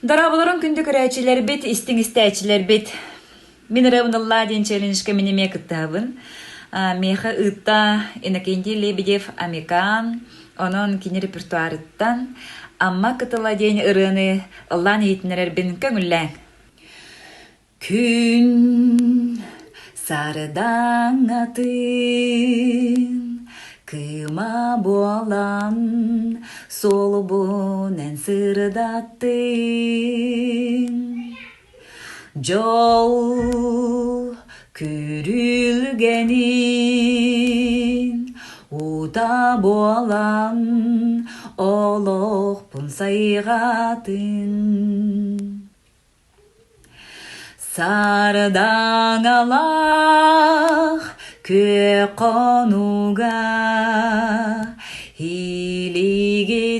Дарабыларын күнді көрәчілер бет, істің істәчілер бет. Мен рауналла ден челленджка менеме кыттабын. Меха ытта Иннокентий Лебедев Амекан, onun кини репертуарыттан, амма кытыла ден ырыны ыллан етінерер бін көңілләң. Күн сарыдан атын, кыма болан, сол бұнен сырдаттын. Жол күрілгенін, ута болан, олықпын сайғатын. Сардан алақ көк қонуға, илигіттен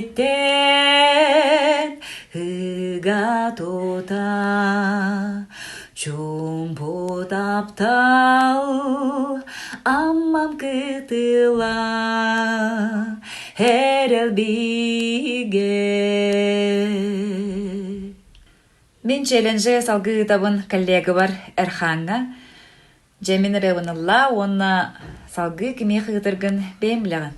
үға тота. Чумпу таптау, аммам кытыла, әрел биге. Мен челленже салғы табын коллега бар Эрханга. Жемин ревынылла, онна салғы кеме қытыргын беймлягын.